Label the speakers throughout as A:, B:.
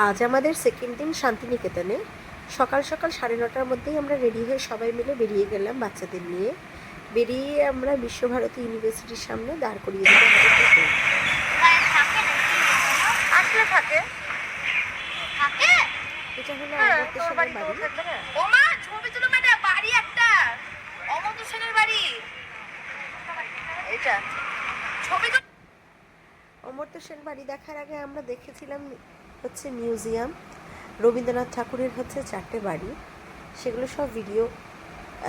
A: আজ আমাদের সেকেন্ড দিন শান্তিনিকেতনে। সকাল সকাল 9:30টার মধ্যেই আমরা রেডি হয়ে সবাই মিলে বেরিয়ে গেলাম বাচ্চাদের নিয়ে। বেরিয়ে আমরা বিশ্বভারতী ইউনিভার্সিটির সামনে দাঁড় করিয়ে দিলাম আমাদের টোটো।
B: আসলে থাকে
A: এটা হলো অমর্ত্য সেনের বাড়ি।
B: ও মা ছবি তুলো ম্যাডাম, বাড়ি একটা অমর্ত্য সেনের বাড়ি। এটা ছবি তো
A: অমর্ত্য সেন বাড়ি দেখার আগে আমরা দেখেছিলাম হচ্ছে মিউজিয়াম। রবীন্দ্রনাথ ঠাকুরের হচ্ছে 4টে বাড়ি, সেগুলো সব ভিডিও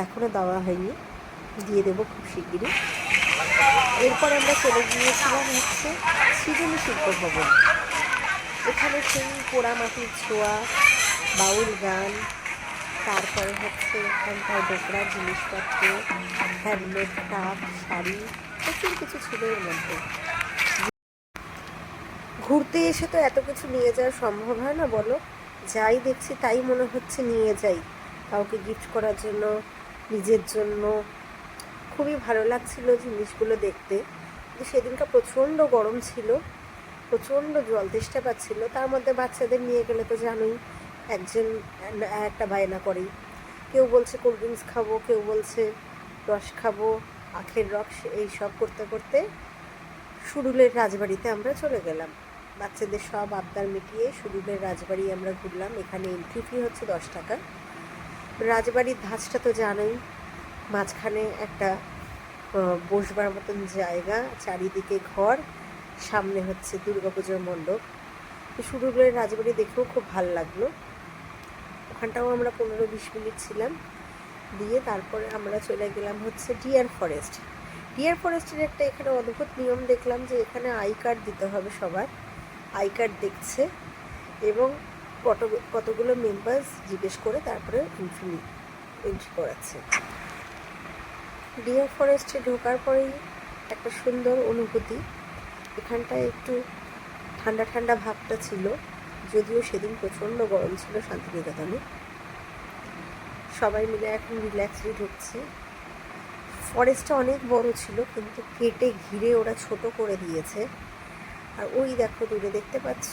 A: এখনও দেওয়া হয়নি, দিয়ে দেবো খুব শিগগিরই। এরপর আমরা চলে গিয়েছিলাম হচ্ছে সৃজনী শিল্প ভবন। এখানে সেই পোড়ামাটির ছোঁয়া, বাউল গান, তারপরে হচ্ছে এখানকার ডোকরার জিনিসপত্র, হ্যান্ডমেড কাপ, শাড়ি, প্রচুর কিছু ছিল এর মধ্যে। ঘুরতে এসে তো এত কিছু নিয়ে যাওয়া সম্ভব হয় না বলো, যাই দেখছি তাই মনে হচ্ছে নিয়ে যাই, কাউকে গিফট করার জন্য, নিজের জন্য। খুবই ভালো লাগছিল জিনিসগুলো দেখতে, কিন্তু সেদিনটা প্রচণ্ড গরম ছিল, প্রচণ্ড জল তেষ্টা পাচ্ছিল। তার মধ্যে বাচ্চাদের নিয়ে গেলে তো জানোই, একজন একটা বায়না করেই। কেউ বলছে কোল্ড ড্রিঙ্কস খাবো, কেউ বলছে রস খাবো, আখের রস, এই সব করতে করতে সুরুলের রাজবাড়িতে আমরা চলে গেলাম। বাচ্চাদের সব আবদার মিটিয়ে সুরুলের রাজবাড়ি আমরা ঘুরলাম। এখানে এন্ট্রি ফি হচ্ছে 10 টাকা। রাজবাড়ির ধাঁচটা তো জানোই, মাঝখানে একটা বসবার মতন জায়গা, চারিদিকে ঘর, সামনে হচ্ছে দুর্গাপুজোর মণ্ডপ। সুরুলের রাজবাড়ি দেখেও খুব ভালো লাগলো। ওখানটাও আমরা 15-20 মিনিট ছিলাম, দিয়ে তারপরে আমরা চলে গেলাম হচ্ছে ডিয়ার ফরেস্ট। ডিয়ার ফরেস্টের একটা এখানে অদ্ভুত নিয়ম দেখলাম যে এখানে আই কার্ড দিতে হবে সবার। আই কার্ড দেখছে এবং কতগুলো মেম্বার্স জিজ্ঞেস করে তারপরে এন্ট্রি করাচ্ছে। ডিয়ার ফরেস্টে ঢোকার পরেই একটা সুন্দর অনুভূতি। এখানটায় একটু ঠান্ডা ঠান্ডা ভাবটা ছিল, যদিও সেদিন প্রচণ্ড গরম ছিল শান্তিনিকেতনে। সবাই মিলে এখন রিল্যাক্সলি ঢুকছে। ফরেস্টটা অনেক বড় ছিল, কিন্তু কেটে ঘিরে ওরা ছোট করে দিয়েছে। আর ওই দেখো দূরে দেখতে পাচ্ছ,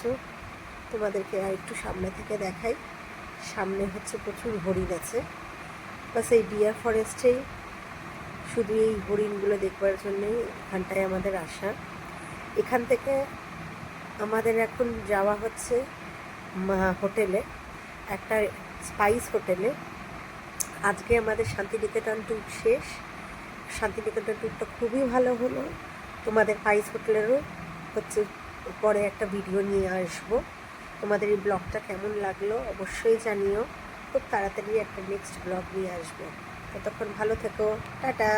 A: তোমাদেরকে আর একটু সামনে থেকে দেখাই। সামনে হচ্ছে প্রচুর হরিণ আছে। বাস এই ডিয়ার ফরেস্টেই শুধু এই হরিণগুলো দেখবার জন্যেই এখানটায় আমাদের আসা। এখান থেকে আমাদের এখন যাওয়া হচ্ছে হোটেলে, একটা স্পাইস হোটেলে। আজকে আমাদের শান্তিনিকেতন ট্যুর শেষ। শান্তিনিকেতন ট্যুরটা খুবই ভালো হলো। তোমাদের স্পাইস হোটেলেরও হচ্ছে পরে একটা ভিডিও নিয়ে আসবো। তোমাদের এই ব্লগটা কেমন লাগলো অবশ্যই জানিও। খুব তাড়াতাড়ি একটা নেক্সট ব্লগ নিয়ে আসবো। ততক্ষণ ভালো থেকো, টাটা।